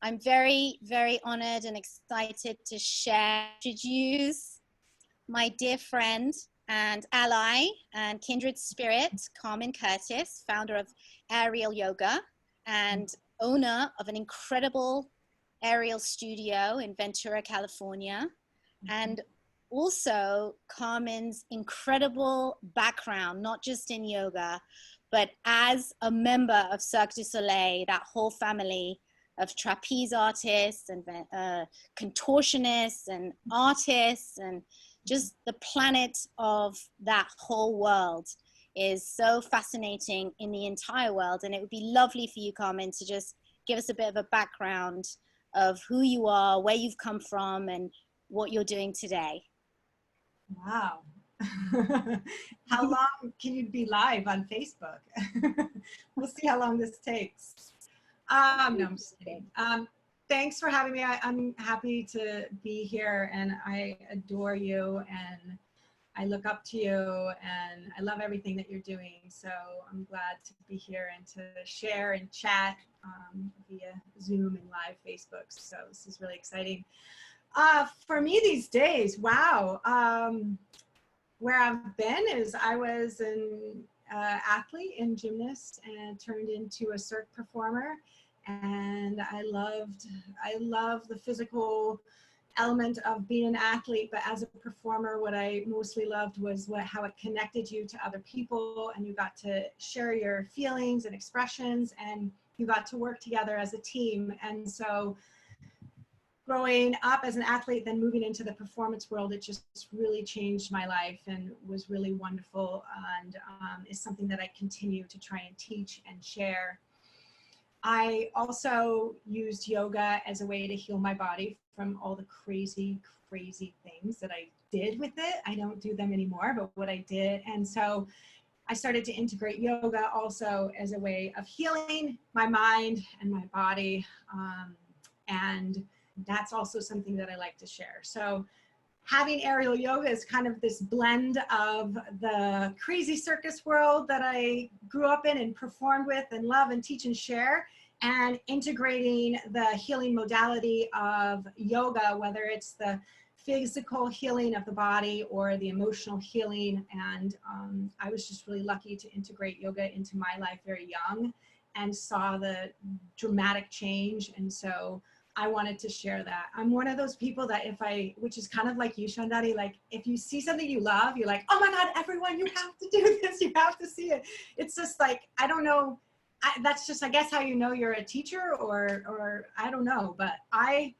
I'm very, very honored and excited to introduce my dear friend and ally and kindred spirit, Carmen Curtis, founder of AIReal Yoga and owner of an incredible AIReal studio in Ventura, California. And also Carmen's incredible background, not just in yoga, but as a member of Cirque du Soleil, that whole family of trapeze artists and contortionists and artists, and just the planet of that whole world is so fascinating in the entire world. And it would be lovely for you, Carmen, to just give us a bit of a background of who you are, where you've come from, and what you're doing today. Wow. How long can you be live on Facebook? We'll see how long this takes. No, I'm just kidding. Thanks for having me. I'm happy to be here, and I adore you, and I look up to you, and I love everything that you're doing. So I'm glad to be here and to share and chat via Zoom and live Facebook. So this is really exciting. For me these days, wow. Where I've been is I was an athlete and gymnast and turned into a Cirque performer. And I love the physical element of being an athlete, but as a performer, what I mostly loved was how it connected you to other people, and you got to share your feelings and expressions, and you got to work together as a team. And so growing up as an athlete, then moving into the performance world, it just really changed my life and was really wonderful, and is something that I continue to try and teach and share. I also used yoga as a way to heal my body from all the crazy things that I did with it. I don't do them anymore, but what I did. And so I started to integrate yoga also as a way of healing my mind and my body. And that's also something that I like to share. So having AIReal Yoga is kind of this blend of the crazy circus world that I grew up in and performed with and love and teach and share, and integrating the healing modality of yoga, whether it's the physical healing of the body or the emotional healing. And I was just really lucky to integrate yoga into my life very young and saw the dramatic change. And so I wanted to share that. I'm one of those people that which is kind of like you, Shandari, like if you see something you love, you're like, oh my God, everyone, you have to do this. You have to see it. It's just like, I don't know. That's just, I guess, how you know you're a teacher, or I don't know, but I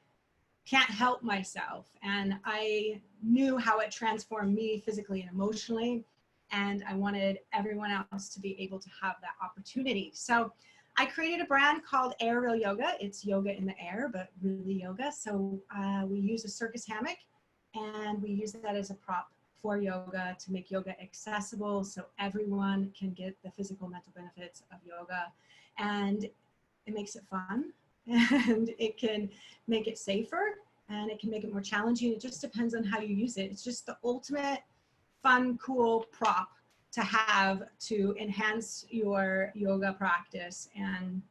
can't help myself. And I knew how it transformed me physically and emotionally. And I wanted everyone else to be able to have that opportunity. So I created a brand called AIReal Yoga. It's yoga in the air, but really yoga. So we use a circus hammock, and we use that as a prop for yoga to make yoga accessible so everyone can get the physical, mental benefits of yoga. And it makes it fun, and it can make it safer, and it can make it more challenging. It just depends on how you use it. It's just the ultimate fun, cool prop to have to enhance your yoga practice. And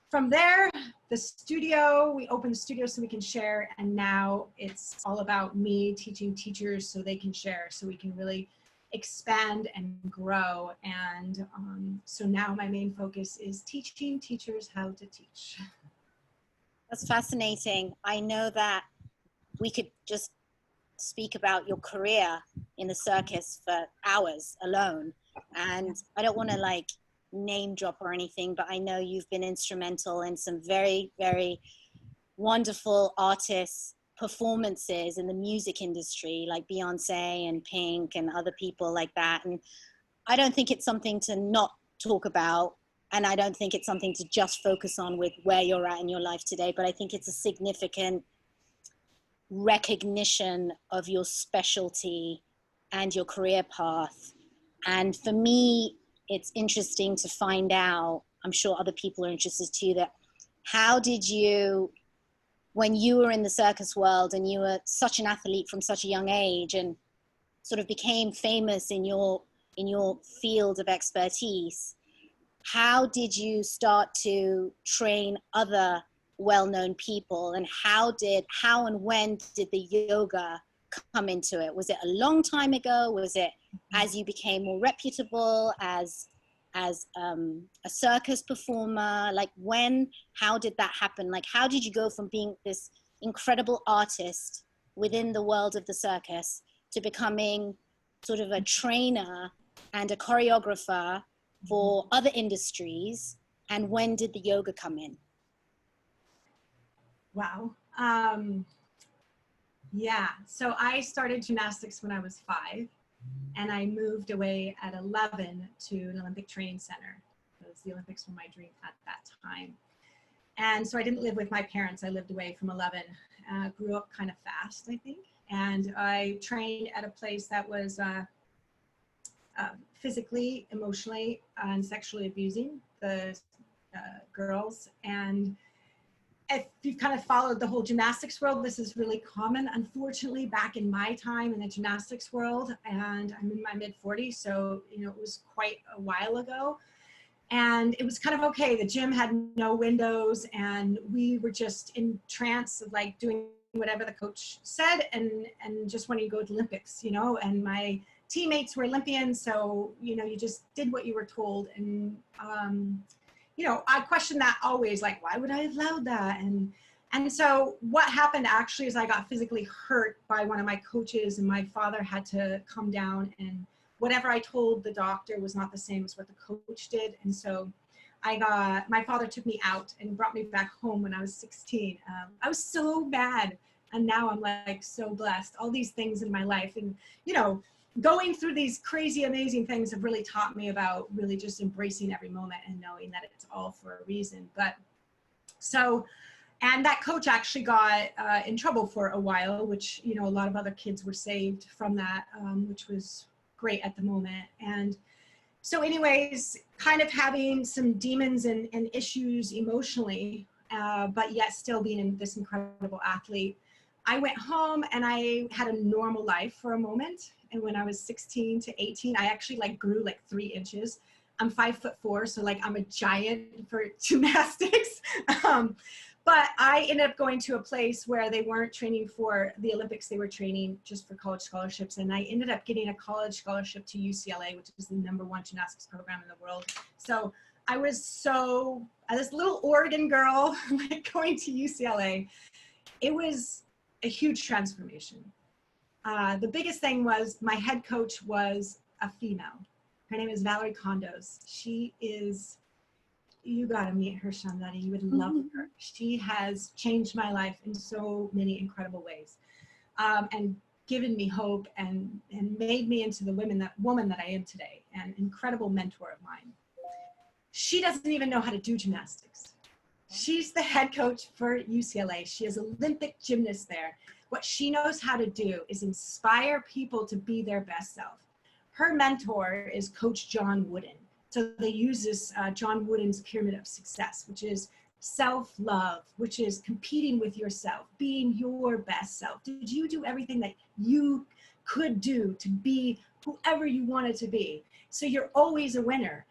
from there, we opened the studio so we can share. And now it's all about me teaching teachers so they can share, so we can really expand and grow. And so now my main focus is teaching teachers how to teach. That's fascinating. I know that we could just speak about your career in the circus for hours alone. And I don't want to like name drop or anything, but I know you've been instrumental in some very, very wonderful artists' performances in the music industry, like Beyonce and Pink and other people like that. And I don't think it's something to not talk about. And I don't think it's something to just focus on with where you're at in your life today, but I think it's a significant recognition of your specialty and your career path. And for me, it's interesting to find out, I'm sure other people are interested too, that how did you, when you were in the circus world and you were such an athlete from such a young age and sort of became famous in your field of expertise, how did you start to train other well-known people, and how and when did the yoga come into it? Was it a long time ago? Was it as you became more reputable as a circus performer? Like how did that happen? Like, how did you go from being this incredible artist within the world of the circus to becoming sort of a trainer and a choreographer for other industries? And when did the yoga come in? Wow. Yeah, so I started gymnastics when I was 5, and I moved away at 11 to an Olympic training center, because the Olympics were my dream at that time. And so I didn't live with my parents. I lived away from 11. Grew up kind of fast, I think. And I trained at a place that was physically, emotionally, and sexually abusing the girls. And if you've kind of followed the whole gymnastics world, this is really common, unfortunately, back in my time in the gymnastics world. And I'm in my mid-40s, so, you know, it was quite a while ago. And it was kind of okay. The gym had no windows, and we were just in trance of like doing whatever the coach said, and just wanting to go to the Olympics, you know. And my teammates were Olympians, so, you know, you just did what you were told. And you know, I question that always, like, why would I have allowed that? And so what happened actually is I got physically hurt by one of my coaches, and my father had to come down, and whatever I told the doctor was not the same as what the coach did. And so my father took me out and brought me back home when I was 16. I was so bad. And now I'm like so blessed. All these things in my life, and, you know, going through these crazy, amazing things have really taught me about really just embracing every moment and knowing that it's all for a reason. But so, and that coach actually got in trouble for a while, which, you know, a lot of other kids were saved from that, which was great at the moment. And so anyways, kind of having some demons and issues emotionally, but yet still being this incredible athlete, I went home and I had a normal life for a moment. And when I was 16 to 18, I actually like grew like 3 inches. I'm 5'4", so like I'm a giant for gymnastics. But I ended up going to a place where they weren't training for the Olympics, they were training just for college scholarships. And I ended up getting a college scholarship to UCLA, which is the #1 gymnastics program in the world. So I was this little Oregon girl, like going to UCLA. It was a huge transformation. The biggest thing was my head coach was a female. Her name is Valerie Condos. She is, you gotta meet her, Shandani. You would love her. She has changed my life in so many incredible ways, and given me hope and made me into the woman that I am today, an incredible mentor of mine. She doesn't even know how to do gymnastics. She's the head coach for UCLA. She is an Olympic gymnast there. What she knows how to do is inspire people to be their best self. Her mentor is Coach John Wooden. So they use this John Wooden's pyramid of success, which is self-love, which is competing with yourself, being your best self. Did you do everything that you could do to be whoever you wanted to be? So you're always a winner.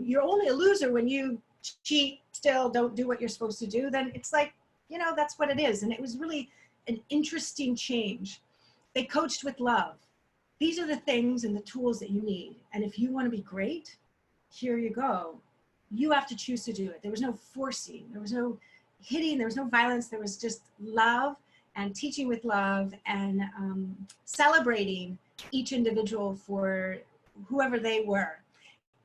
You're only a loser when you cheat, still don't do what you're supposed to do. Then it's like, you know, that's what it is. And it was really an interesting change. They coached with love. These are the things and the tools that you need. And if you want to be great, here you go. You have to choose to do it. There was no forcing. There was no hitting. There was no violence. There was just love and teaching with love and celebrating each individual for whoever they were.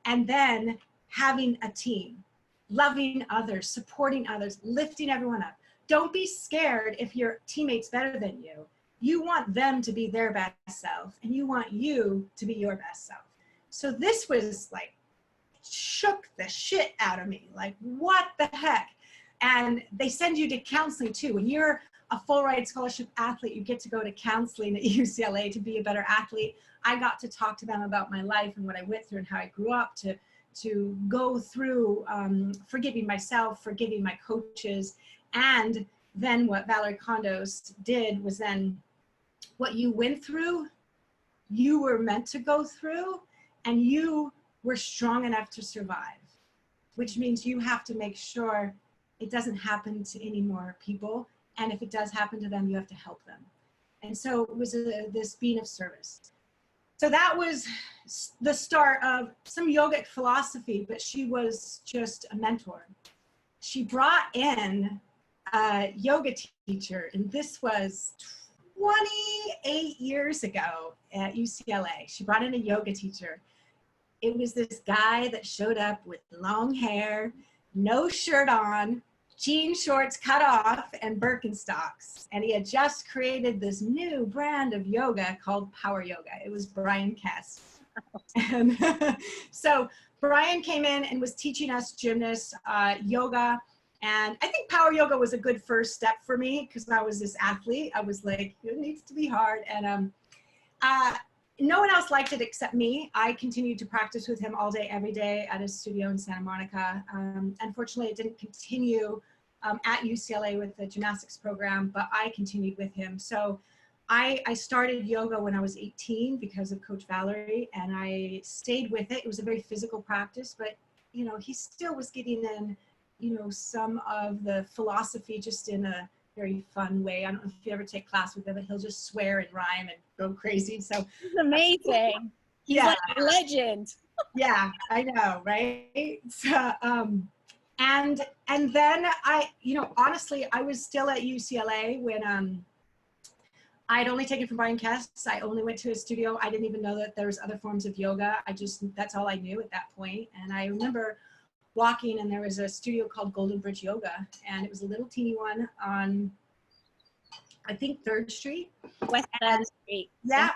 And then having a team, loving others, supporting others, lifting everyone up. Don't be scared if your teammate's better than you. You want them to be their best self, and you want you to be your best self. So this was like, shook the shit out of me. Like, what the heck? And they send you to counseling too. When you're a full ride scholarship athlete, you get to go to counseling at UCLA to be a better athlete. I got to talk to them about my life and what I went through and how I grew up, to go through forgiving myself, forgiving my coaches. And then what Valerie Condos did was then what you went through, you were meant to go through, and you were strong enough to survive, which means you have to make sure it doesn't happen to any more people. And if it does happen to them, you have to help them. And so it was this being of service. So that was the start of some yogic philosophy, but she was just a mentor. She brought in a yoga teacher, and this was 28 years ago at UCLA. She brought in a yoga teacher. It was this guy that showed up with long hair, no shirt on, jean shorts cut off, and Birkenstocks. And he had just created this new brand of yoga called Power Yoga. It was Brian Kess. And so Brian came in and was teaching us gymnasts yoga. And I think Power Yoga was a good first step for me because I was this athlete. I was like, it needs to be hard. And no one else liked it except me. I continued to practice with him all day, every day at his studio in Santa Monica. Unfortunately, it didn't continue at UCLA with the gymnastics program, but I continued with him. So I started yoga when I was 18 because of Coach Valerie, and I stayed with it. It was a very physical practice, but you know, he still was getting in, you know, some of the philosophy just in a very fun way. I don't know if you ever take class with him, but he'll just swear and rhyme and go crazy. So he's amazing. He's yeah, like a legend. yeah, I know, right? So, and then I, you know, honestly, I was still at UCLA when I'd only taken from Brian Kess. I only went to his studio. I didn't even know that there was other forms of yoga. That's all I knew at that point. And I remember walking, and there was a studio called Golden Bridge Yoga, and it was a little teeny one on, I think, 3rd Street. West 3rd Street. Yeah.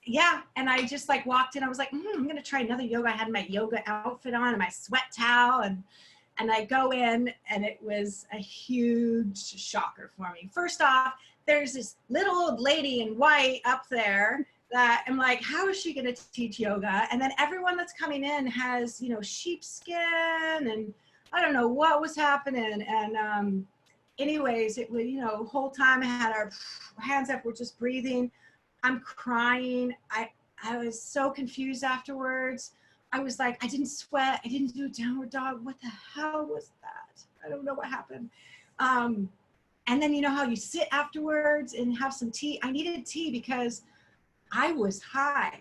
Yeah. And I just like walked in. I was like, I'm going to try another yoga. I had my yoga outfit on and my sweat towel, and I go in, and it was a huge shocker for me. First off, there's this little old lady in white up there that I'm like, how is she going to teach yoga? And then everyone that's coming in has, you know, sheepskin, and I don't know what was happening. And anyways, it was, you know, whole time I had our hands up, we're just breathing. I'm crying. I was so confused afterwards. I was like, I didn't sweat. I didn't do a downward dog. What the hell was that? I don't know what happened. And then you know how you sit afterwards and have some tea? I needed tea because I was high.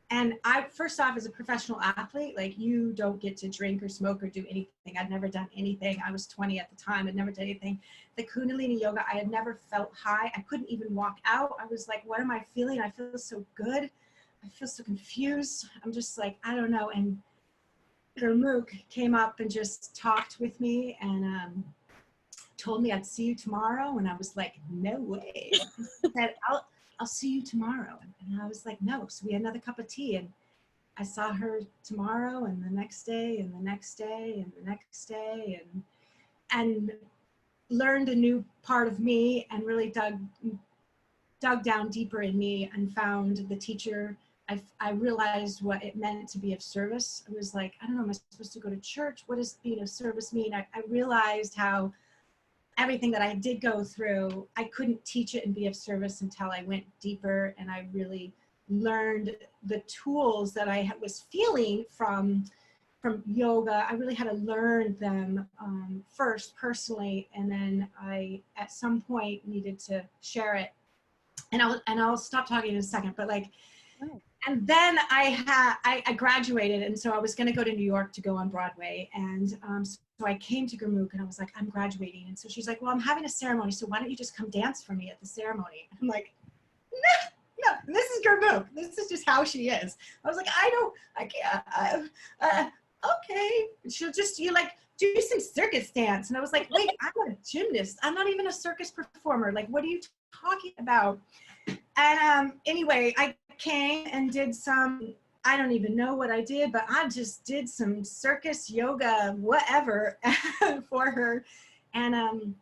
And first off, as a professional athlete, like, you don't get to drink or smoke or do anything. I'd never done anything. I was 20 at the time. I'd never done anything. The Kundalini yoga, I had never felt high. I couldn't even walk out. I was like, what am I feeling? I feel so good. I feel so confused. I'm just like, I don't know. And Gurmukh came up and just talked with me and told me I'd see you tomorrow. And I was like, no way. He said, I'll see you tomorrow. And I was like, no. So we had another cup of tea, and I saw her tomorrow, and the next day, and the next day, and the next day, and learned a new part of me, and really dug down deeper in me and found the teacher. I realized what it meant to be of service. I was like, I don't know, am I supposed to go to church? What does being of service mean? I realized how everything that I did go through, I couldn't teach it and be of service until I went deeper and I really learned the tools that I was feeling from yoga. I really had to learn them first personally, and then I at some point needed to share it. And I'll stop talking in a second, but like, and then I graduated, and so I was going to go to New York to go on Broadway, and so I came to Gurmukh and I was like, I'm graduating. And so she's like, well, I'm having a ceremony, so why don't you just come dance for me at the ceremony? I'm like, no, this is Gurmukh. This is just how she is. I was like, I can't, okay. She'll just, you like, do some circus dance. And I was like, wait, I'm a gymnast. I'm not even a circus performer. Like, what are you talking about? And anyway, I came and did some, I don't even know what I did, but I just did some circus yoga, whatever, for her. And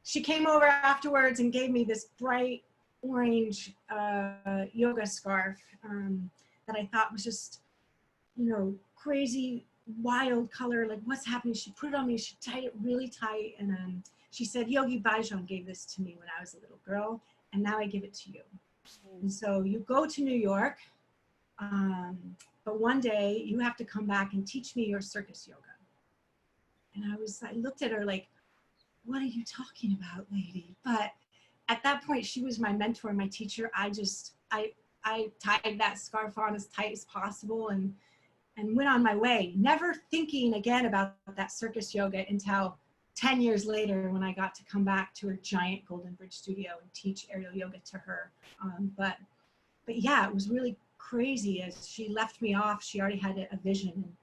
she came over afterwards and gave me this bright orange yoga scarf that I thought was just, you know, crazy, wild color. Like, what's happening? She put it on me. She tied it really tight. And she said, Yogi Bhajan gave this to me when I was a little girl, and now I give it to you. And so you go to New York, but one day you have to come back and teach me your circus yoga. And I looked at her like, what are you talking about, lady? But at that point, she was my mentor, my teacher. I tied that scarf on as tight as possible and went on my way, never thinking again about that circus yoga until 10 years later when I got to come back to her giant Golden Bridge studio and teach AIReal Yoga to her. But yeah, it was really crazy. As she left me off, she already had a vision. And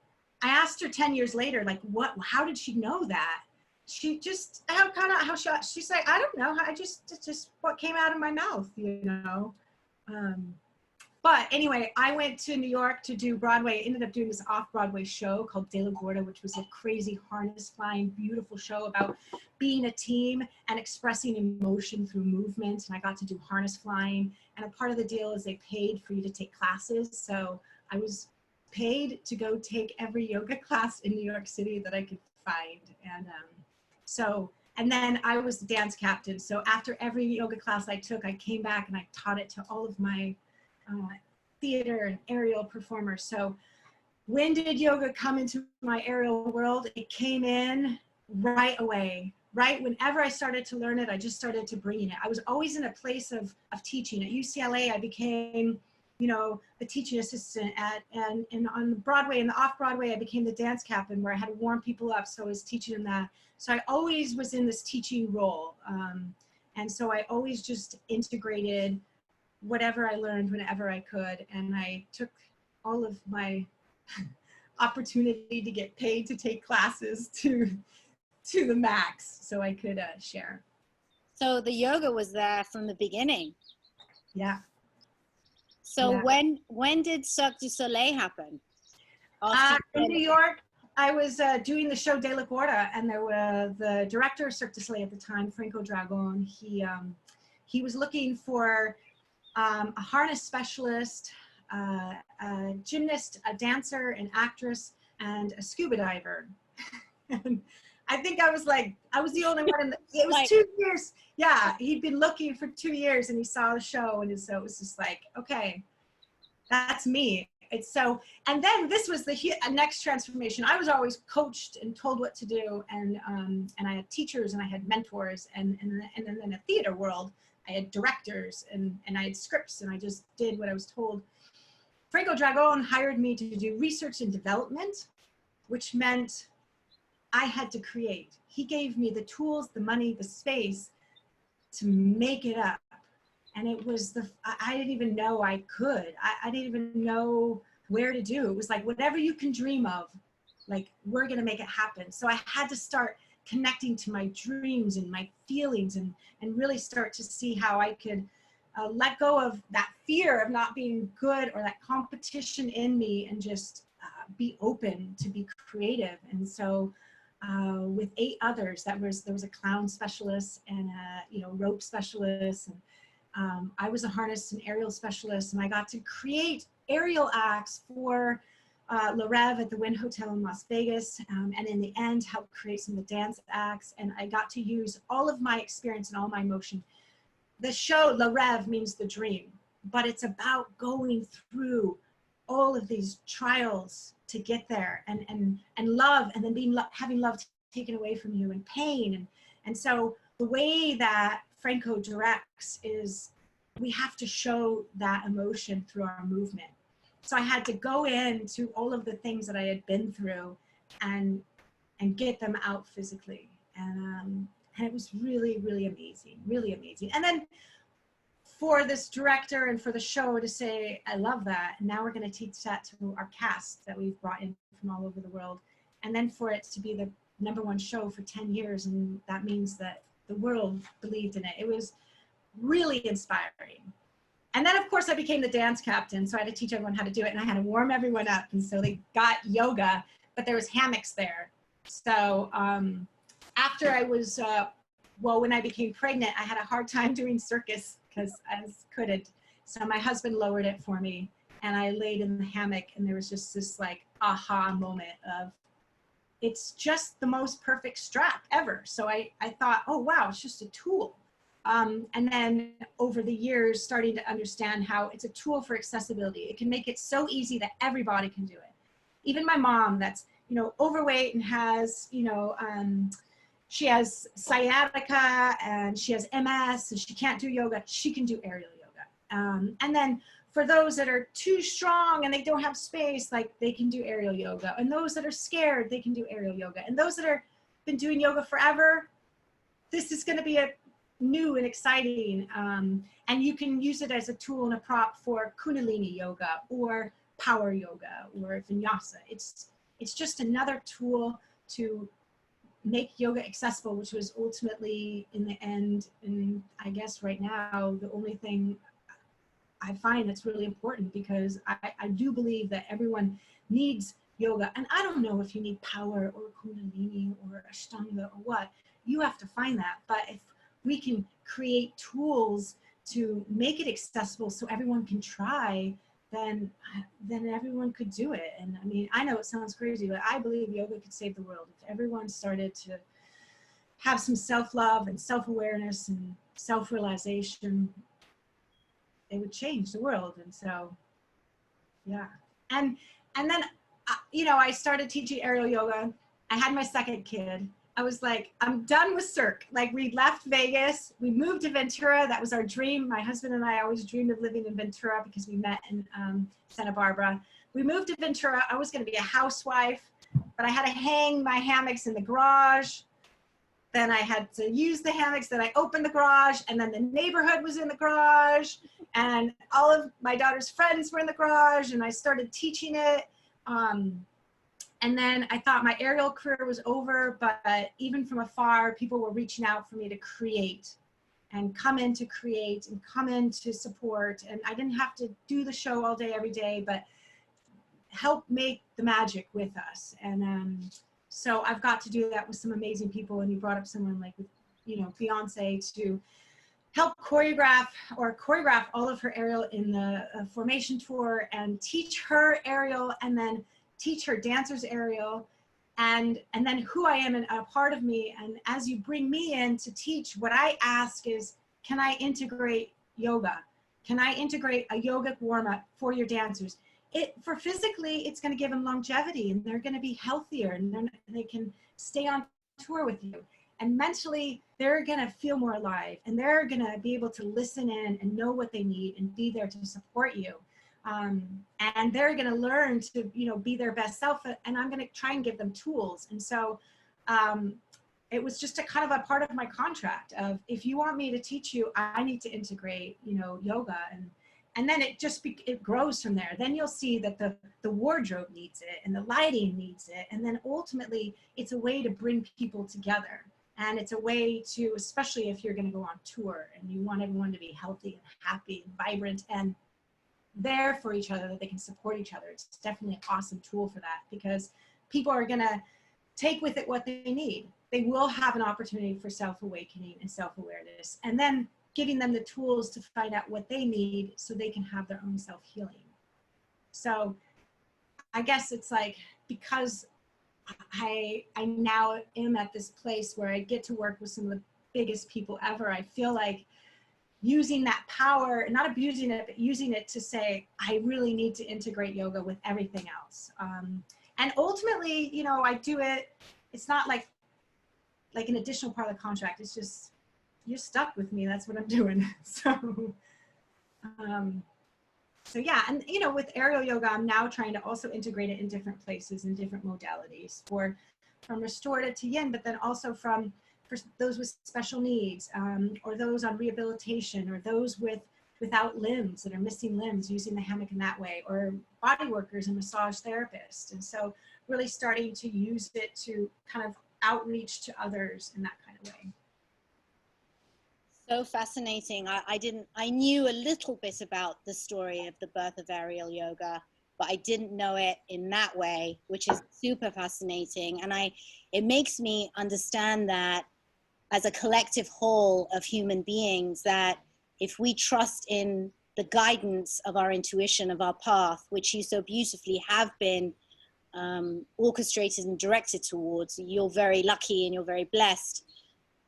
I asked her 10 years later, like, how did she know that? She just, she's like, I don't know. It's just what came out of my mouth, you know? But anyway, I went to New York to do Broadway. I ended up doing this off-Broadway show called De La Gorda, which was a crazy harness flying, beautiful show about being a team and expressing emotion through movement. And I got to do harness flying. And a part of the deal is they paid for you to take classes. So I was paid to go take every yoga class in New York City that I could find. And then I was the dance captain. So after every yoga class I took, I came back and I taught it to all of my theater and aerial performers. So when did yoga come into my aerial world? It came in right away. Right whenever I started to learn it, I just started to bring it. I was always in a place of teaching. At UCLA, I became, you know, the teaching assistant and on Broadway and the off-Broadway, I became the dance captain where I had to warm people up. So I was teaching them that. So I always was in this teaching role. And so I always just integrated whatever I learned whenever I could. And I took all of my opportunity to get paid to take classes to the max so I could share. So the yoga was there from the beginning. Yeah. So yeah. When did Cirque du Soleil happen? In New York, I was doing the show De La Gorda, and there were the director of Cirque du Soleil at the time, Franco Dragon. He was looking for a harness specialist, a gymnast, a dancer, an actress, and a scuba diver. And I think I was the only one. It was 2 years. Yeah, he'd been looking for 2 years, and he saw the show, and so it was just like, okay, that's me. It's so, and then this was the next transformation. I was always coached and told what to do, and I had teachers and I had mentors, and then in the theater world, I had directors and I had scripts, and I just did what I was told. Franco Dragon hired me to do research and development, which meant I had to create. He gave me the tools, the money, the space to make it up. And it was I didn't even know I could. I didn't even know where to do. It was like, whatever you can dream of, like, we're gonna make it happen. So I had to start connecting to my dreams and my feelings and really start to see how I could let go of that fear of not being good or that competition in me and just be open to be creative. And so with 8 others, there was a clown specialist and a rope specialist, and I was a harness and aerial specialist, and I got to create aerial acts for Le Rêve at the Wynn Hotel in Las Vegas, and in the end helped create some of the dance acts. And I got to use all of my experience and all my emotion. The show Le Rêve means the dream, but it's about going through all of these trials to get there, and love, and then having love taken away from you, and pain. And so the way that Franco directs is we have to show that emotion through our movement. So I had to go into all of the things that I had been through and get them out physically. And it was really, really amazing, really amazing. And then for this director and for the show to say, I love that, and now we're going to teach that to our cast that we've brought in from all over the world. And then for it to be the #1 show for 10 years, and that means that the world believed in it. It was really inspiring. And then, of course, I became the dance captain, so I had to teach everyone how to do it, and I had to warm everyone up. And so they got yoga, but there was hammocks there. So after I was, when I became pregnant, I had a hard time doing circus because I couldn't. So my husband lowered it for me, and I laid in the hammock, and there was just this like aha moment of, it's just the most perfect strap ever. So I thought, oh, wow, it's just a tool. And then over the years, starting to understand how it's a tool for accessibility. It can make it so easy that everybody can do it. Even my mom, that's overweight and has, she has sciatica and she has MS and she can't do yoga, she can do aerial yoga. And then for those that are too strong and they don't have space, like they can do aerial yoga. And those that are scared, they can do aerial yoga. And those that are been doing yoga forever, this is going to be a new and exciting. And you can use it as a tool and a prop for Kundalini yoga or power yoga or vinyasa. It's just another tool to make yoga accessible, which was ultimately in the end, and I guess right now, the only thing I find that's really important, because I do believe that everyone needs yoga. And I don't know if you need power or Kundalini or Ashtanga or what, you have to find that. But if we can create tools to make it accessible so everyone can try, then everyone could do it. And I mean, I know it sounds crazy, but I believe yoga could save the world. If everyone started to have some self-love and self-awareness and self-realization, it would change the world. And so, yeah. And then, I started teaching aerial yoga. I had my second kid. I was like, I'm done with Cirque. Like, we left Vegas, we moved to Ventura. That was our dream. My husband and I always dreamed of living in Ventura because we met in Santa Barbara. We moved to Ventura. I was going to be a housewife, but I had to hang my hammocks in the garage. Then I had to use the hammocks. Then I opened the garage, and then the neighborhood was in the garage, and all of my daughter's friends were in the garage, and I started teaching it. And then I thought my aerial career was over, but even from afar, people were reaching out for me to create and come in to create and come in to support. And I didn't have to do the show all day, every day, but help make the magic with us. And so I've got to do that with some amazing people. And you brought up someone like, Beyonce to help choreograph all of her aerial in the formation tour and teach her aerial, and then teach her dancers aerial, and then who I am and a part of me. And as you bring me in to teach, what I ask is, can I integrate yoga? Can I integrate a yogic warm-up for your dancers? For physically, it's going to give them longevity, and they're going to be healthier, and they can stay on tour with you. And mentally, they're going to feel more alive, and they're going to be able to listen in and know what they need and be there to support you. And they're going to learn to, be their best self. And I'm going to try and give them tools. And so it was just a kind of a part of my contract of, if you want me to teach you, I need to integrate, yoga. And then it grows from there. Then you'll see that the wardrobe needs it and the lighting needs it. And then ultimately it's a way to bring people together. And it's a way to, especially if you're going to go on tour and you want everyone to be healthy and happy and vibrant and there for each other, that they can support each other. It's definitely an awesome tool for that, because people are going to take with it what they need. They will have an opportunity for self-awakening and self-awareness, and then giving them the tools to find out what they need so they can have their own self-healing. So I guess it's like, because I now am at this place where I get to work with some of the biggest people ever, I feel like using that power, not abusing it, but using it to say, I really need to integrate yoga with everything else. And ultimately, I do it, it's not like an additional part of the contract. It's just, you're stuck with me. That's what I'm doing. So yeah. And, with aerial yoga, I'm now trying to also integrate it in different places and different modalities, from restorative to yin, but then also for those with special needs, or those on rehabilitation, or those without limbs, that are missing limbs, using the hammock in that way, or body workers and massage therapists. And so really starting to use it to kind of outreach to others in that kind of way. So fascinating. I knew a little bit about the story of the birth of aerial yoga, but I didn't know it in that way, which is super fascinating. And it makes me understand that as a collective whole of human beings, that if we trust in the guidance of our intuition, of our path, which you so beautifully have been orchestrated and directed towards, you're very lucky and you're very blessed,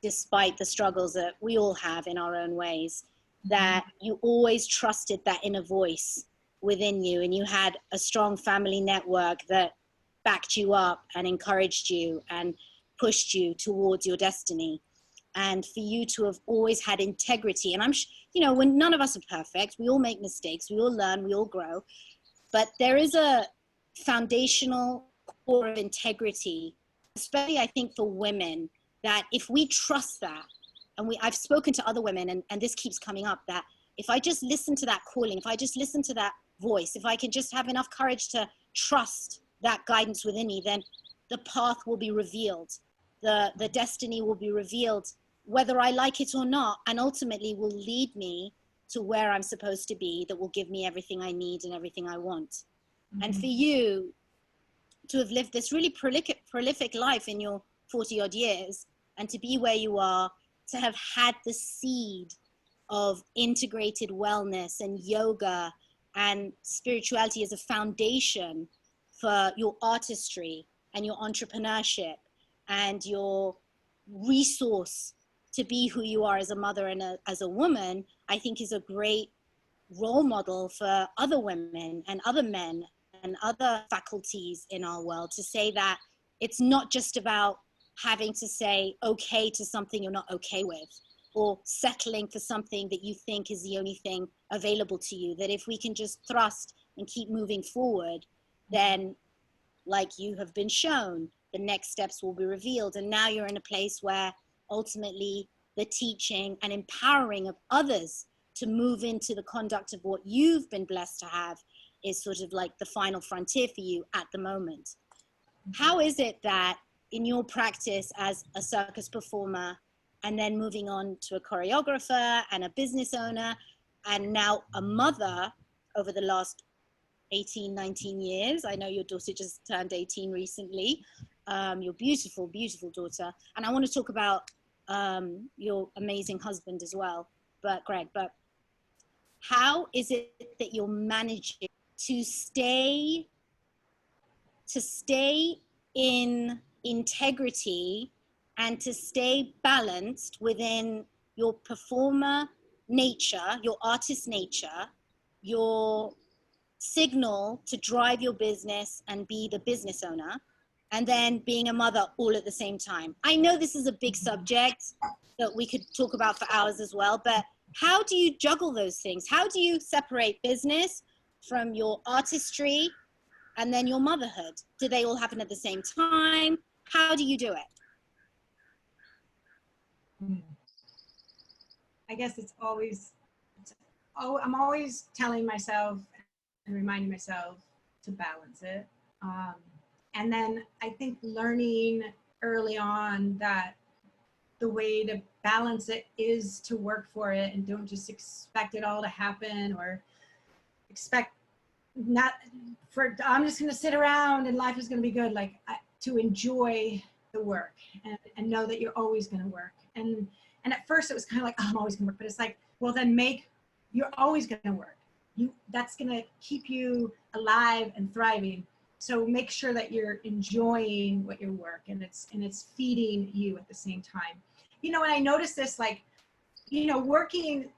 despite the struggles that we all have in our own ways, that you always trusted that inner voice within you, and you had a strong family network that backed you up and encouraged you and pushed you towards your destiny. And for you to have always had integrity. And when none of us are perfect, we all make mistakes, we all learn, we all grow. But there is a foundational core of integrity, especially I think for women, that if we trust that, and I've spoken to other women, and this keeps coming up, that if I just listen to that calling, if I just listen to that voice, if I can just have enough courage to trust that guidance within me, then the path will be revealed. The destiny will be revealed, whether I like it or not, and ultimately will lead me to where I'm supposed to be, that will give me everything I need and everything I want. Mm-hmm. And for you to have lived this really prolific life in your 40 odd years, and to be where you are, to have had the seed of integrated wellness and yoga and spirituality as a foundation for your artistry and your entrepreneurship and your resource to be who you are as a mother and as a woman, I think is a great role model for other women and other men and other faculties in our world, to say that it's not just about having to say okay to something you're not okay with, or settling for something that you think is the only thing available to you. That if we can just thrust and keep moving forward, then, like you have been shown, the next steps will be revealed. And now you're in a place where ultimately the teaching and empowering of others to move into the conduct of what you've been blessed to have is sort of like the final frontier for you at the moment. How is it that in your practice as a circus performer, and then moving on to a choreographer and a business owner, and now a mother over the last 18, 19 years, I know your daughter just turned 18 recently, your beautiful, beautiful daughter. And I want to talk about your amazing husband as well, Greg, but how is it that you're managing to stay in integrity and to stay balanced within your performer nature, your artist nature, your signal to drive your business and be the business owner, and then being a mother all at the same time? I know this is a big subject that we could talk about for hours as well, but how do you juggle those things? How do you separate business from your artistry and then your motherhood? Do they all happen at the same time? How do you do it? I guess I'm always telling myself and reminding myself to balance it. And then I think learning early on that the way to balance it is to work for it, and don't just expect it all to happen, or expect I'm just going to sit around and life is going to be good. Like, to enjoy the work and know that you're always going to work. And at first it was kind of like, oh, I'm always going to work, but it's like, well, then you're always going to work. That's going to keep you alive and thriving. So make sure that you're enjoying what your work, and it's feeding you at the same time. And I noticed this, like, working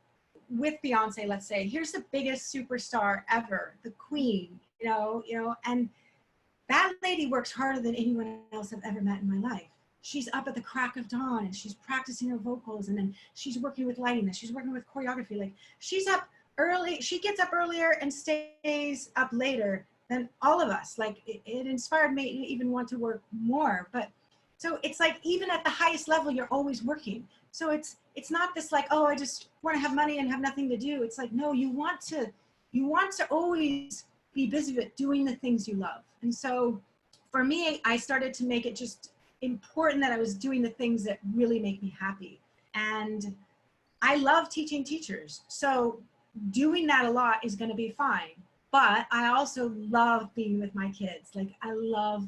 with Beyonce, let's say, here's the biggest superstar ever, the queen, and that lady works harder than anyone else I've ever met in my life. She's up at the crack of dawn and she's practicing her vocals, and then she's working with lighting, and she's working with choreography. Like, she's up early, she gets up earlier and stays up later than all of us. Like, it inspired me to even want to work more. But so it's like, even at the highest level, you're always working. So it's not this like, oh, I just want to have money and have nothing to do. It's like, no, you want to always be busy with doing the things you love. And so for me, I started to make it just important that I was doing the things that really make me happy. And I love teaching teachers. So doing that a lot is going to be fine. But I also love being with my kids. Like,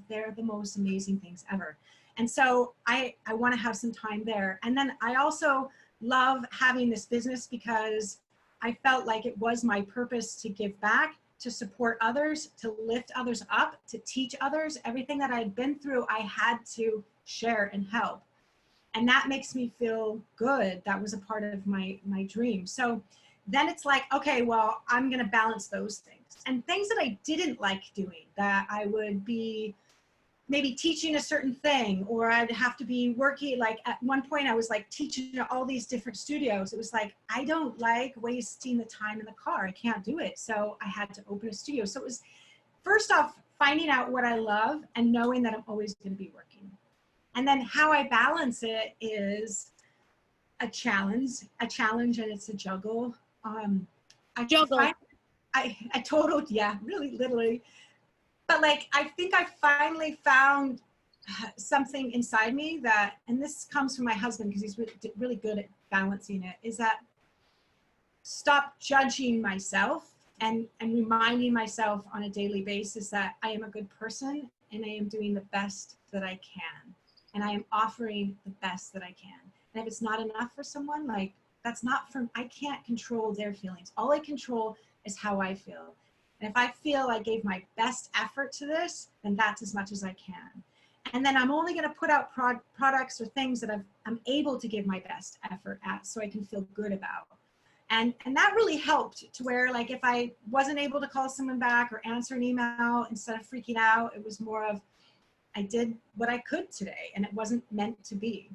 they're the most amazing things ever. And so I want to have some time there. And then I also love having this business because I felt like it was my purpose to give back, to support others, to lift others up, to teach others. Everything that I'd been through, I had to share and help. And that makes me feel good. That was a part of my dream. So then it's like, okay, well, I'm going to balance those things. And things that I didn't like doing, that I would be maybe teaching a certain thing, or I'd have to be working. Like at one point I was like teaching at all these different studios. It was like, I don't like wasting the time in the car. I can't do it. So I had to open a studio. So it was, first off, finding out what I love and knowing that I'm always going to be working. And then how I balance it is a challenge, and it's a juggle. I totaled, yeah, really literally. But like, I think I finally found something inside me that, and this comes from my husband because he's really good at balancing it, is that stop judging myself and reminding myself on a daily basis that I am a good person and I am doing the best that I can. And I am offering the best that I can. And if it's not enough for someone, like, that's not from, I can't control their feelings. All I control is how I feel. And if I feel I gave my best effort to this, then that's as much as I can. And then I'm only going to put out products or things that I'm able to give my best effort at, so I can feel good about. And that really helped, to where, like, if I wasn't able to call someone back or answer an email, instead of freaking out, it was more of, I did what I could today and it wasn't meant to be.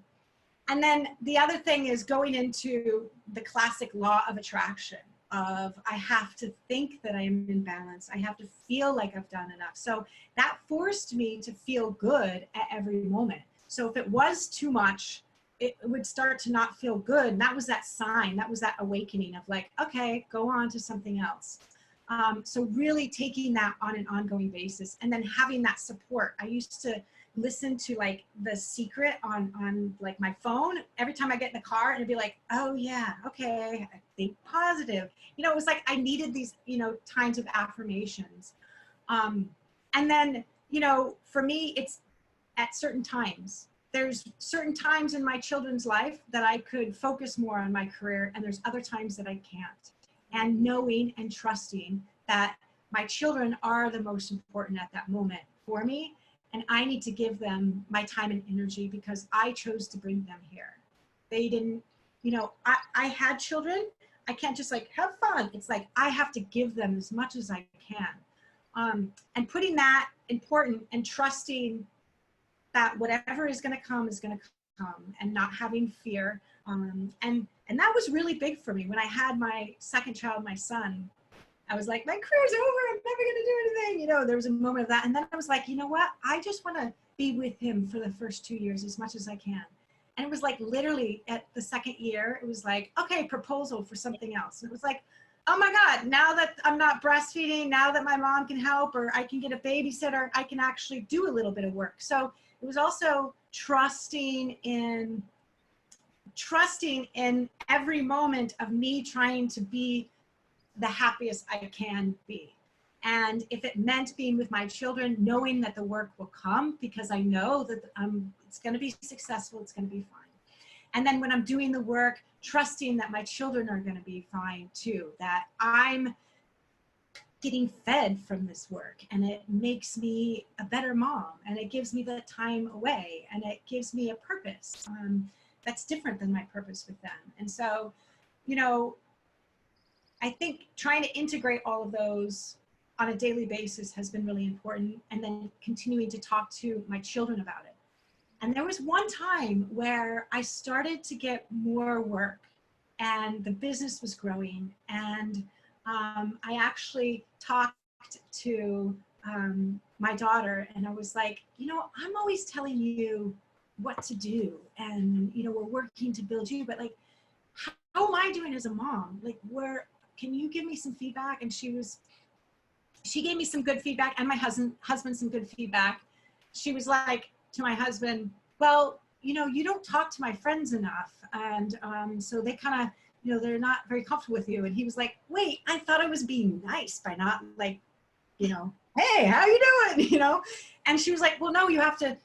And then the other thing is going into the classic law of attraction of, I have to think that I am in balance. I have to feel like I've done enough. So that forced me to feel good at every moment. So if it was too much, it would start to not feel good. And that was that sign, that was that awakening of like, okay, go on to something else. So really taking that on an ongoing basis, and then having that support. I used to listen to like The Secret on like my phone every time I get in the car, and it'd be like, oh yeah, okay, I think positive. You know, it was like I needed these, you know, times of affirmations. And then, you know, for me, it's at certain times. There's certain times in my children's life that I could focus more on my career, and there's other times that I can't. And knowing and trusting that my children are the most important at that moment for me, and I need to give them my time and energy because I chose to bring them here. They didn't, you know, I had children. I can't just like have fun. It's like I have to give them as much as I can. And putting that important and trusting that whatever is going to come is going to come, and not having fear. And that was really big for me. When I had my second child, my son, I was like, my career's over. I'm never going to do anything. You know, there was a moment of that. And then I was like, you know what? I just want to be with him for the first 2 years as much as I can. And it was like literally at the second year, it was like, okay, proposal for something else. And it was like, oh my God, now that I'm not breastfeeding, now that my mom can help, or I can get a babysitter, I can actually do a little bit of work. So it was also trusting in every moment of me trying to be the happiest I can be. And if it meant being with my children, knowing that the work will come, because I know that it's going to be successful, it's going to be fine. And then when I'm doing the work, trusting that my children are going to be fine too, that I'm getting fed from this work, and it makes me a better mom, and it gives me the time away, and it gives me a purpose that's different than my purpose with them. And so, you know, I think trying to integrate all of those on a daily basis has been really important, and then continuing to talk to my children about it. And there was one time where I started to get more work, and the business was growing, and I actually talked to my daughter, and I was like, you know, I'm always telling you what to do, and, you know, we're working to build you, but like, how am I doing as a mom? Like, can you give me some feedback? And she gave me some good feedback, and my husband some good feedback. She was like to my husband, well, you know, you don't talk to my friends enough, and so they kind of, you know, they're not very comfortable with you. And he was like, wait, I thought I was being nice by not, like, you know, hey, how you doing? You know? And she was like, well, no, you have to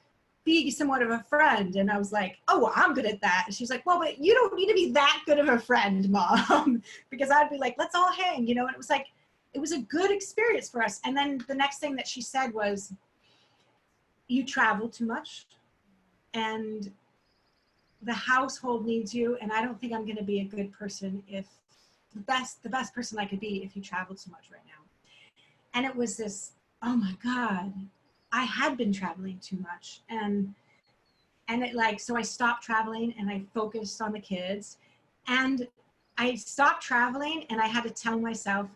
be somewhat of a friend. And I was like, oh, well, I'm good at that. And she's like, well, but you don't need to be that good of a friend, Mom, because I'd be like, let's all hang, you know? And it was like, it was a good experience for us. And then the next thing that she said was, you travel too much, and the household needs you, and I don't think I'm going to be a good person if the best person I could be if you travel too much right now. And it was this, oh my God, I had been traveling too much, and it like, so I stopped traveling and I focused on the kids, and I stopped traveling, and I had to tell myself,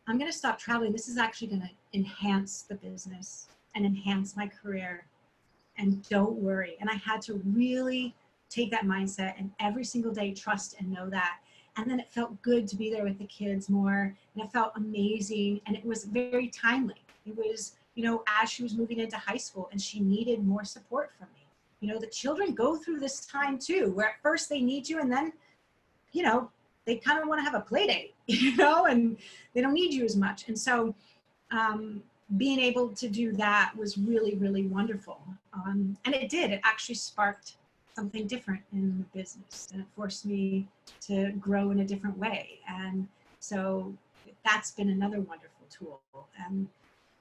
I'm going to stop traveling. This is actually going to enhance the business and enhance my career, and don't worry. And I had to really take that mindset and every single day trust and know that. And then it felt good to be there with the kids more, and it felt amazing, and it was very timely. It was, you know, as she was moving into high school and she needed more support from me. You know, the children go through this time too, where at first they need you, and then, you know, they kind of want to have a play date, you know, and they don't need you as much. And so being able to do that was really, really wonderful. And it actually sparked something different in the business, and it forced me to grow in a different way. And so that's been another wonderful tool. And,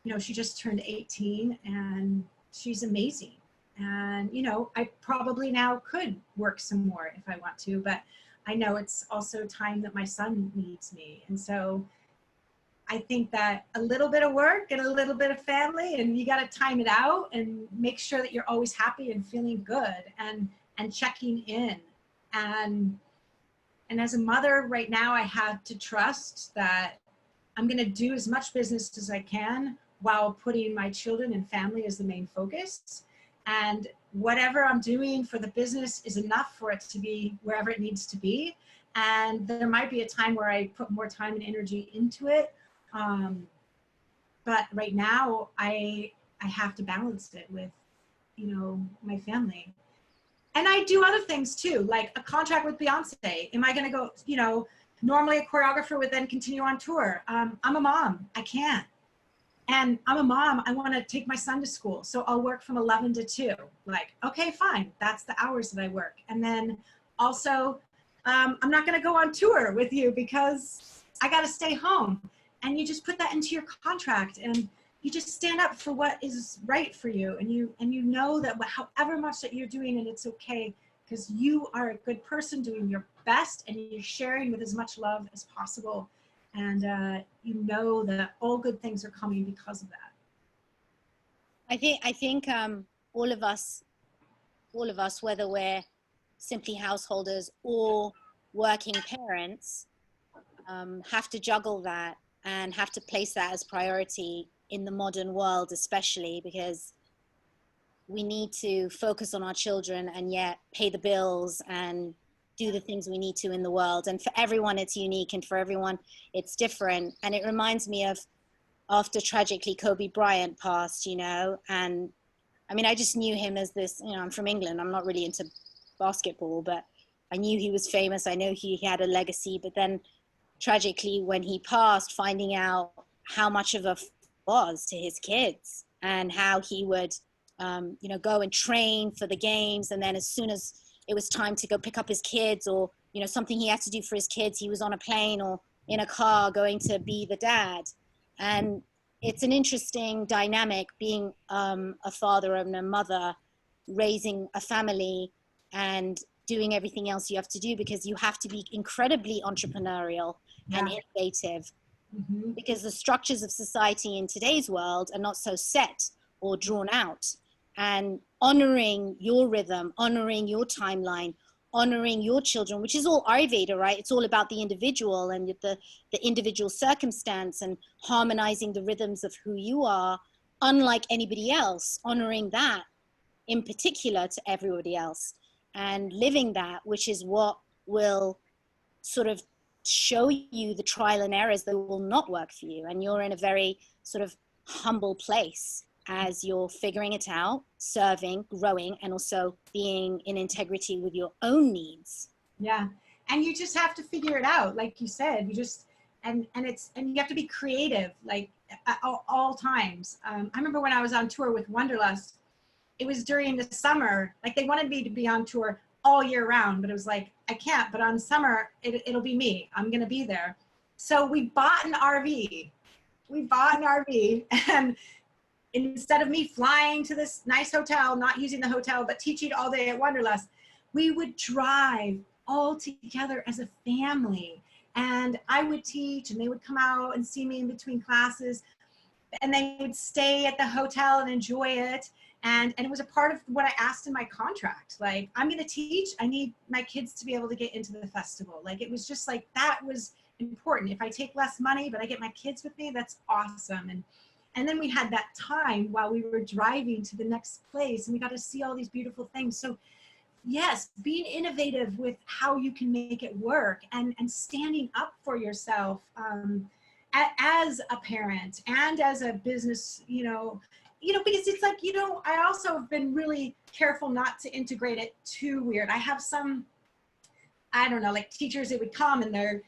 you know, she just turned 18 and she's amazing. And, you know, I probably now could work some more if I want to, but I know it's also time that my son needs me. And so I think that a little bit of work and a little bit of family, and you got to time it out and make sure that you're always happy and feeling good, and checking in. And as a mother right now, I have to trust that I'm going to do as much business as I can while putting my children and family as the main focus. And whatever I'm doing for the business is enough for it to be wherever it needs to be. And there might be a time where I put more time and energy into it. But right now I have to balance it with, you know, my family. And I do other things too, like a contract with Beyonce. Am I going to go, you know, normally a choreographer would then continue on tour. I'm a mom, I can't. And I'm a mom, I want to take my son to school. So I'll work from 11 to 2. Like, okay, fine. That's the hours that I work. And then also, I'm not going to go on tour with you because I got to stay home. And you just put that into your contract, and you just stand up for what is right for you. And you know that however much that you're doing, and it's okay, because you are a good person doing your best, and you're sharing with as much love as possible. And you know that all good things are coming because of that. I think all of us, whether we're simply householders or working parents, have to juggle that and have to place that as priority in the modern world, especially because we need to focus on our children and yet pay the bills and do the things we need to in the world. And for everyone it's unique, and for everyone it's different. And it reminds me of after tragically Kobe Bryant passed, you know, and I mean, I just knew him as this, you know, I'm from England, I'm not really into basketball, but I knew he was famous, I know he had a legacy. But then tragically when he passed, finding out how much of a was to his kids, and how he would you know, go and train for the games, and then as soon as it was time to go pick up his kids, or, you know, something he had to do for his kids, he was on a plane or in a car going to be the dad. And it's an interesting dynamic being a father and a mother, raising a family and doing everything else you have to do, because you have to be incredibly entrepreneurial and innovative, because the structures of society in today's world are not so set or drawn out. And honoring your rhythm, honoring your timeline, honoring your children, which is all Ayurveda, right? It's all about the individual and the individual circumstance, and harmonizing the rhythms of who you are, unlike anybody else, honoring that in particular to everybody else, and living that, which is what will sort of show you the trial and errors that will not work for you. And you're in a very sort of humble place as you're figuring it out, serving, growing, and also being in integrity with your own needs. Yeah. And you just have to figure it out. Like you said, you just, and you have to be creative, like at all times. I remember when I was on tour with Wanderlust, it was during the summer, like they wanted me to be on tour all year round, but it was like, I can't, but on summer, it'll be me. I'm going to be there. So we bought an RV. And instead of me flying to this nice hotel, not using the hotel, but teaching all day at Wanderlust, we would drive all together as a family. And I would teach, and they would come out and see me in between classes. and they would stay at the hotel and enjoy it. And it was a part of what I asked in my contract. Like, I'm going to teach. I need my kids to be able to get into the festival. Like, it was just like, that was important. If I take less money, but I get my kids with me, that's awesome. And then we had that time while we were driving to the next place, and we got to see all these beautiful things. So yes, being innovative with how you can make it work, and standing up for yourself as a parent and as a business, because it's like, I also have been really careful not to integrate it too weird. I have some, I don't know, like teachers that would come and they're,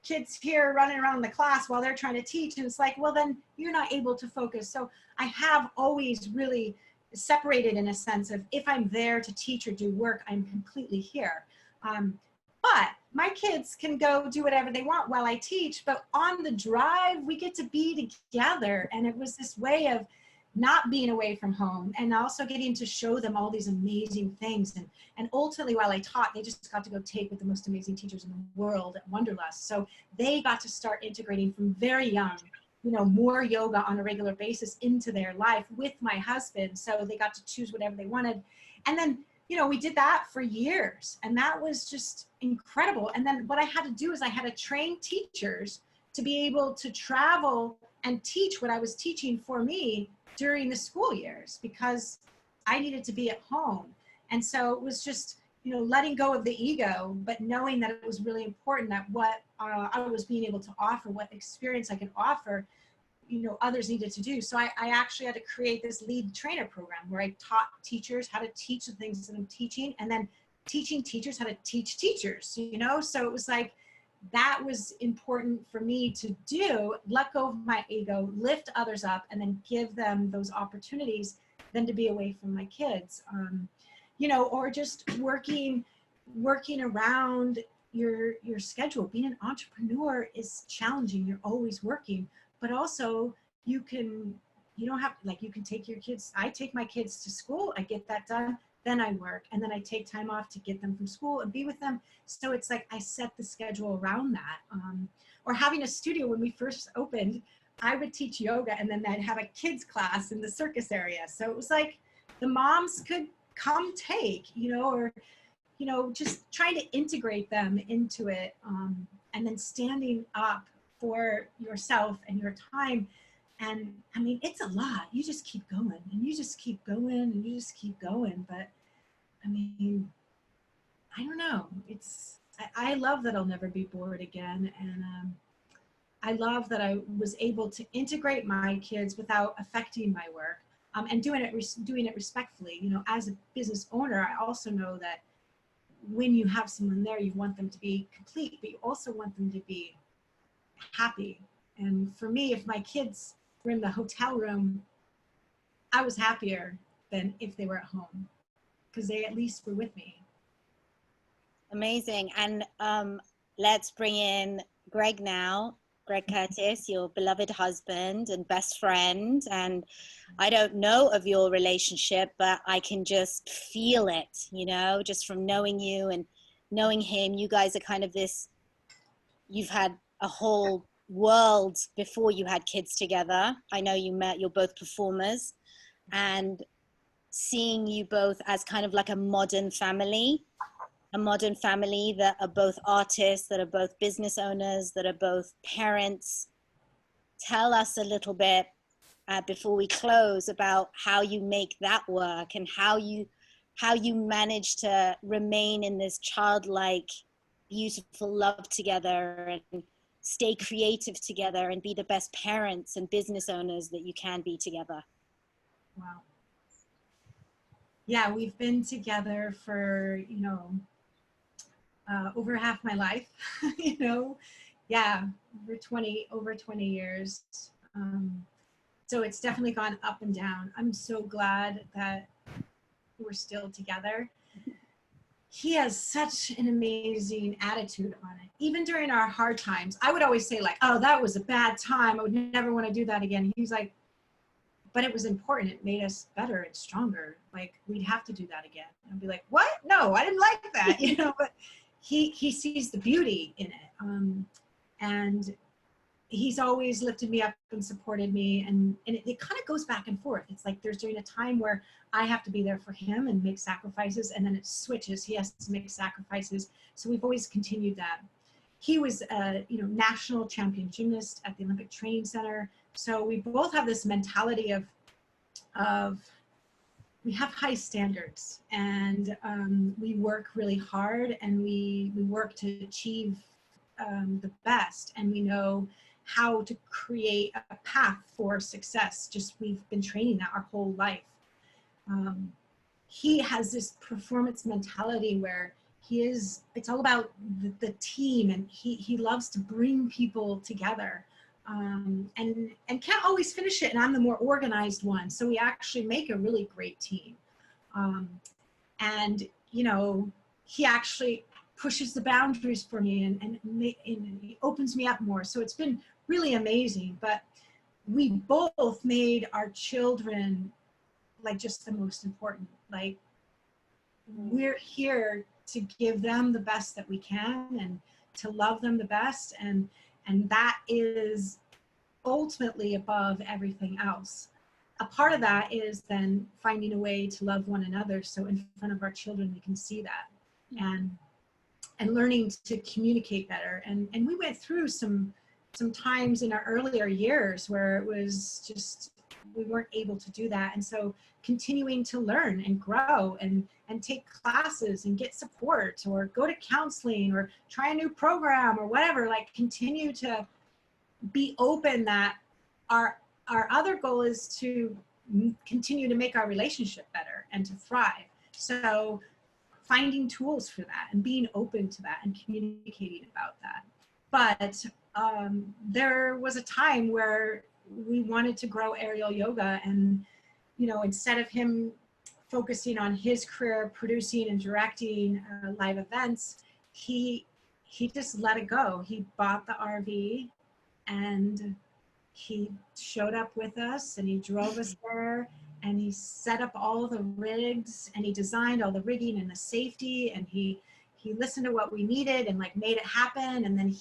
kids here running around the class while they're trying to teach. And it's like, well, then you're not able to focus. So I have always really separated in a sense of, if I'm there to teach or do work, I'm completely here. But my kids can go do whatever they want while I teach, but on the drive, we get to be together. And it was this way of not being away from home, and also getting to show them all these amazing things. And ultimately, while I taught, they just got to go take with the most amazing teachers in the world at Wanderlust. So they got to start integrating from very young, more yoga on a regular basis into their life with my husband. So they got to choose whatever they wanted. And then, we did that for years, and that was just incredible. And then what I had to do is I had to train teachers to be able to travel and teach what I was teaching for me during the school years, because I needed to be at home. And so it was just, letting go of the ego, but knowing that it was really important that what I was being able to offer, what experience I could offer, others needed to do. So I actually had to create this lead trainer program where I taught teachers how to teach the things that I'm teaching, and then teaching teachers how to teach teachers, So it was like, that was important for me to do, let go of my ego, lift others up, and then give them those opportunities than to be away from my kids. Or just working around your schedule. Being an entrepreneur is challenging. You're always working, but also you can take your kids. I take my kids to school, I get that done, then I work, and then I take time off to get them from school and be with them. So it's like, I set the schedule around that. Or having a studio, when we first opened, I would teach yoga, and then I'd have a kids class in the circus area. So it was like, the moms could come take, or, just trying to integrate them into it. And then standing up for yourself and your time. And I mean, it's a lot. You just keep going, and you just keep going, and you just keep going. But I mean, I don't know. I love that I'll never be bored again. And I love that I was able to integrate my kids without affecting my work, and doing it respectfully. As a business owner, I also know that when you have someone there, you want them to be complete, but you also want them to be happy. And for me, if my kids were in the hotel room, I was happier than if they were at home, because they at least were with me. Amazing. And let's bring in Greg now. Greg Curtis, your beloved husband and best friend. And I don't know of your relationship, but I can just feel it, just from knowing you and knowing him. You guys are kind of you've had a whole world before you had kids together. I know you met, you're both performers, and seeing you both as kind of like a modern family that are both artists, that are both business owners, that are both parents. Tell us a little bit before we close about how you make that work, and how you manage to remain in this childlike, beautiful love together, and stay creative together, and be the best parents and business owners that you can be together. Wow. Yeah, we've been together for, over half my life, yeah, over 20 years. So it's definitely gone up and down. I'm so glad that we're still together. He has such an amazing attitude on it. Even during our hard times, I would always say like, oh, that was a bad time, I would never want to do that again. He's like, but it was important. It made us better and stronger. Like, we'd have to do that again. And I'd be like, what? No, I didn't like that, but he sees the beauty in it. And he's always lifted me up and supported me, and it kind of goes back and forth. It's like there's during a time where I have to be there for him and make sacrifices, and then it switches. He has to make sacrifices. So we've always continued that. He was a national champion gymnast at the Olympic Training Center. So we both have this mentality of we have high standards, and we work really hard, and we work to achieve the best, and we know how to create a path for success. Just we've been training that our whole life. He has this performance mentality where it's all about the team, and he loves to bring people together, and can't always finish it, and I'm the more organized one, so we actually make a really great team. And he actually pushes the boundaries for me, and he opens me up more. So it's been really amazing. But we both made our children like just the most important. Like, we're here to give them the best that we can, and to love them the best, and that is ultimately above everything else. A part of that is then finding a way to love one another, so in front of our children we can see that, and learning to communicate better. And we went through some times in our earlier years where it was just, we weren't able to do that. And so continuing to learn and grow, and take classes and get support, or go to counseling, or try a new program, or whatever, like continue to be open that our other goal is to continue to make our relationship better and to thrive. So finding tools for that, and being open to that, and communicating about that. But there was a time where we wanted to grow AIReal Yoga, and instead of him focusing on his career producing and directing live events, he just let it go. He bought the RV, and he showed up with us, and he drove us there, and he set up all the rigs, and he designed all the rigging and the safety, and he listened to what we needed, and like made it happen. And then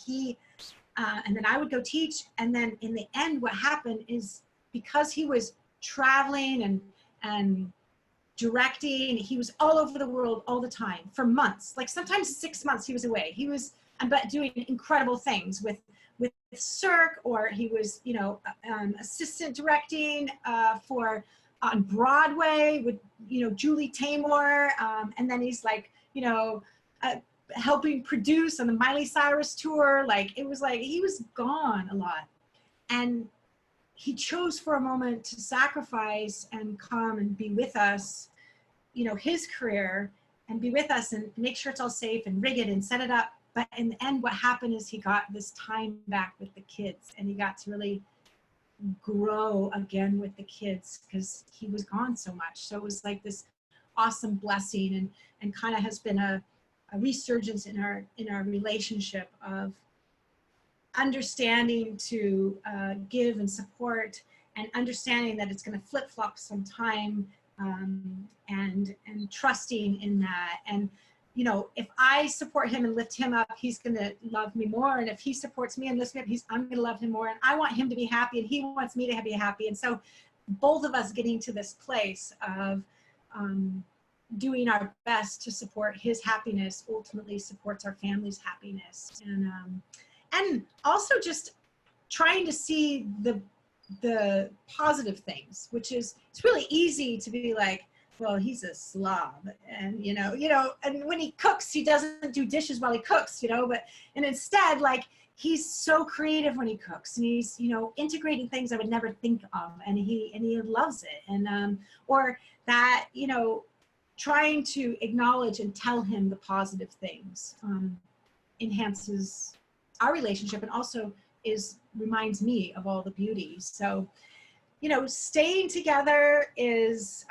and then I would go teach. And then in the end, what happened is, because he was traveling and directing, he was all over the world all the time for months, like sometimes 6 months he was away. He was but doing incredible things with Cirque, or he was assistant directing on Broadway with Julie Taymor, and then he's like helping produce on the Miley Cyrus tour. Like, it was like he was gone a lot, and he chose for a moment to sacrifice and come and be with us, his career, and be with us and make sure it's all safe and rig it and set it up. But in the end, what happened is he got this time back with the kids, and he got to really grow again with the kids, because he was gone so much. So it was like this awesome blessing, and kind of has been a resurgence in our relationship of understanding to give and support, and understanding that it's going to flip-flop sometime, and trusting in that. And if I support him and lift him up, he's going to love me more. And if he supports me and lifts me up, I'm going to love him more. And I want him to be happy, and he wants me to be happy. And so both of us getting to this place of doing our best to support his happiness ultimately supports our family's happiness. And also just trying to see the positive things, which is, it's really easy to be like, well, he's a slob, and and when he cooks, he doesn't do dishes while he cooks, and instead, like, he's so creative when he cooks, and he's integrating things I would never think of, and he loves it. And or that trying to acknowledge and tell him the positive things enhances our relationship, and also reminds me of all the beauty. So staying together is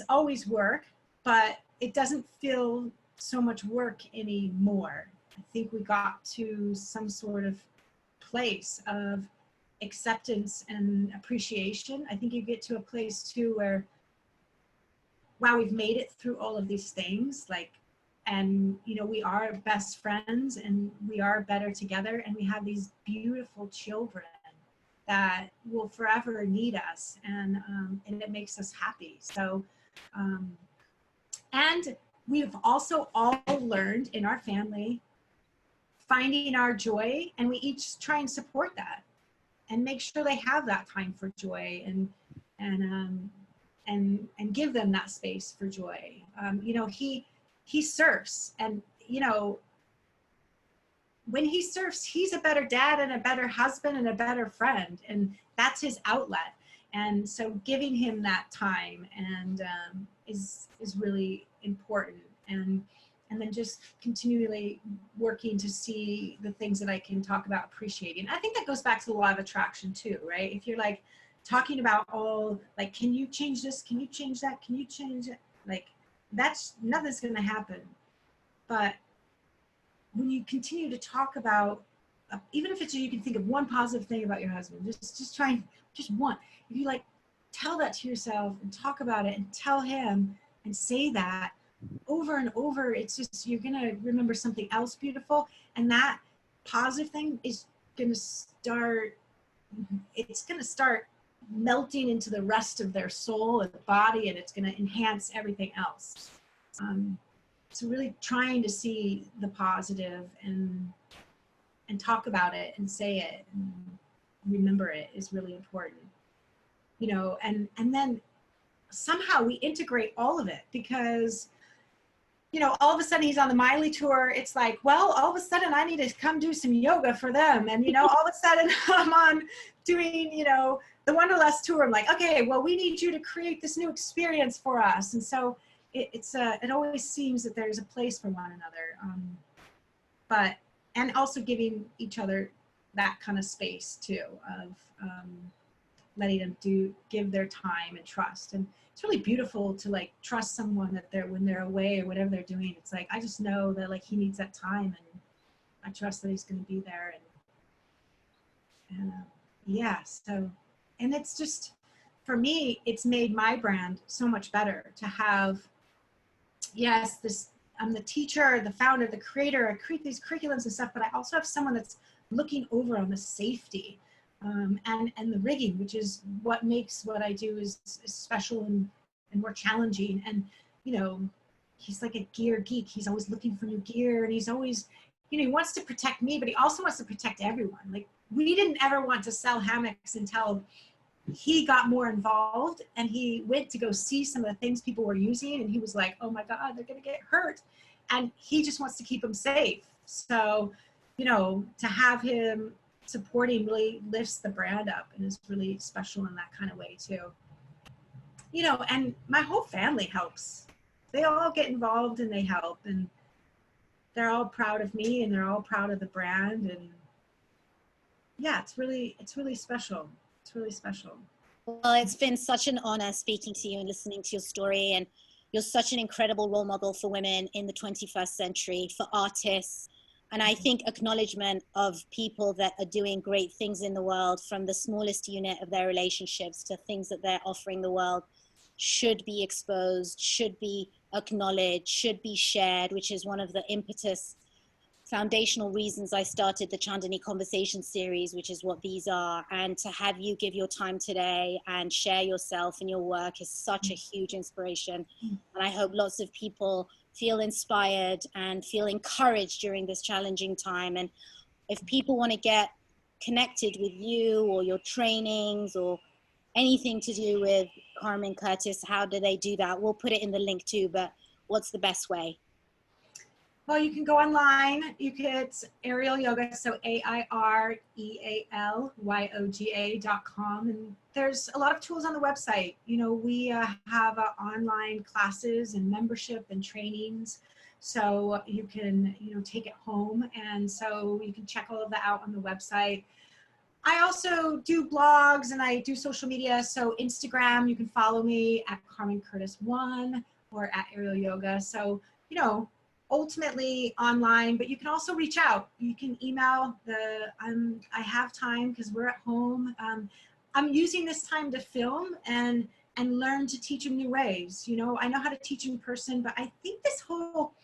always work, but it doesn't feel so much work anymore. I think we got to some sort of place of acceptance and appreciation. I think you get to a place too where, wow, we've made it through all of these things, like, and you know, we are best friends and we are better together, and we have these beautiful children that will forever need us, and it makes us happy. So and we've also all learned in our family finding our joy, and we each try and support that and make sure they have that time for joy, and give them that space for joy. You know, he surfs, and you know, when he surfs, he's a better dad and a better husband and a better friend, and that's his outlet. And so giving him that time and is really important, and then just continually working to see the things that I can talk about appreciating. I think that goes back to the law of attraction too, right? If you're like talking about all, like, can you change this? Can you change that? Can you change it? Like, that's, nothing's going to happen. But when you continue to talk about, even if it's, you can think of one positive thing about your husband, just try and, just one. If you like, tell that to yourself and talk about it and tell him and say that over and over, it's just, you're gonna remember something else beautiful, and that positive thing is gonna start, it's gonna start melting into the rest of their soul and body, and it's gonna enhance everything else. So really trying to see the positive and talk about it and say it and remember it is really important. You know, and then somehow we integrate all of it, because you know, all of a sudden he's on the Miley tour. It's like, well, all of a sudden I need to come do some yoga for them. And, you know, all of a sudden I'm on doing, you know, the Wanderlust tour. I'm like, okay, well, we need you to create this new experience for us. And so it always seems that there's a place for one another. But, and also giving each other that kind of space too, of letting them give their time and trust. And it's really beautiful to like trust someone that when they're away or whatever they're doing, it's like, I just know that like he needs that time, and I trust that he's going to be there. And yeah, so, and it's just, for me, it's made my brand so much better to have, yes, this, I'm the teacher, the founder, the creator, I create these curriculums and stuff, but I also have someone that's looking over on the safety. And the rigging, which is what makes what I do is special and more challenging. And, you know, he's like a gear geek. He's always looking for new gear, and he's always, you know, he wants to protect me, but he also wants to protect everyone. Like, we didn't ever want to sell hammocks until he got more involved, and he went to go see some of the things people were using, and he was like, oh my God, they're gonna get hurt. And he just wants to keep them safe. So, you know, to have him supporting really lifts the brand up and is really special in that kind of way too. You know, and my whole family helps. They all get involved and they help, and they're all proud of me, and they're all proud of the brand. And yeah, it's really special. It's really special. Well, it's been such an honor speaking to you and listening to your story, and you're such an incredible role model for women in the 21st century, for artists. And I think acknowledgement of people that are doing great things in the world, from the smallest unit of their relationships to things that they're offering the world, should be exposed, should be acknowledged, should be shared, which is one of the impetus, foundational reasons I started the Chandani Conversation series, which is what these are. And to have you give your time today and share yourself and your work is such a huge inspiration. And I hope lots of people feel inspired and feel encouraged during this challenging time. And if people want to get connected with you or your trainings or anything to do with Carmen Curtis, how do they do that? We'll put it in the link too, but what's the best way? Well, you can go online. You can, it's AIReal Yoga, so AIRealyoga.com. And there's a lot of tools on the website. You know, we have online classes and membership and trainings, so you can, you know, take it home. And so you can check all of that out on the website. I also do blogs and I do social media. So Instagram, you can follow me at Carmen Curtis 1 or at AIReal Yoga. So, you know, ultimately online, but you can also reach out. You can email I have time because we're at home. I'm using this time to film and learn to teach in new ways. You know, I know how to teach in person, but I think this whole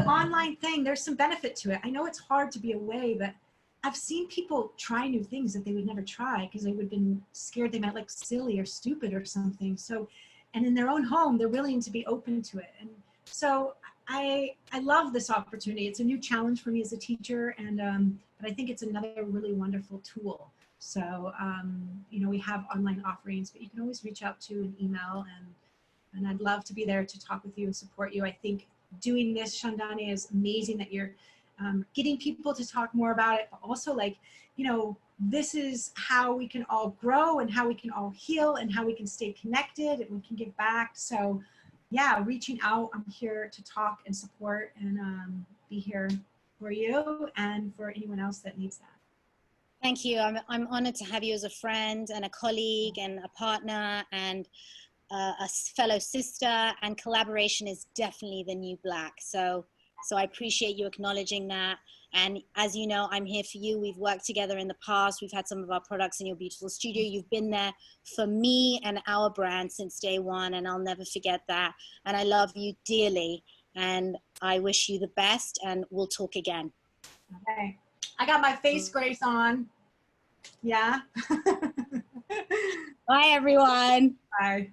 online thing, there's some benefit to it. I know it's hard to be away, but I've seen people try new things that they would never try because they would have been scared they might look silly or stupid or something. So, and in their own home, they're willing to be open to it. And so I love this opportunity. It's a new challenge for me as a teacher, and but I think it's another really wonderful tool. So, you know, we have online offerings, but you can always reach out to an email, and I'd love to be there to talk with you and support you. I think doing this, Shandani, is amazing that you're getting people to talk more about it, but also, like, you know, this is how we can all grow and how we can all heal and how we can stay connected and we can give back. So yeah, reaching out, I'm here to talk and support and be here for you and for anyone else that needs that. Thank you. I'm honored to have you as a friend and a colleague and a partner and a fellow sister, and collaboration is definitely the new black. So I appreciate you acknowledging that. And as you know, I'm here for you. We've worked together in the past. We've had some of our products in your beautiful studio. You've been there for me and our brand since day one, and I'll never forget that. And I love you dearly, and I wish you the best, and we'll talk again. Okay. I got my face grace on. Yeah. Bye, everyone. Bye.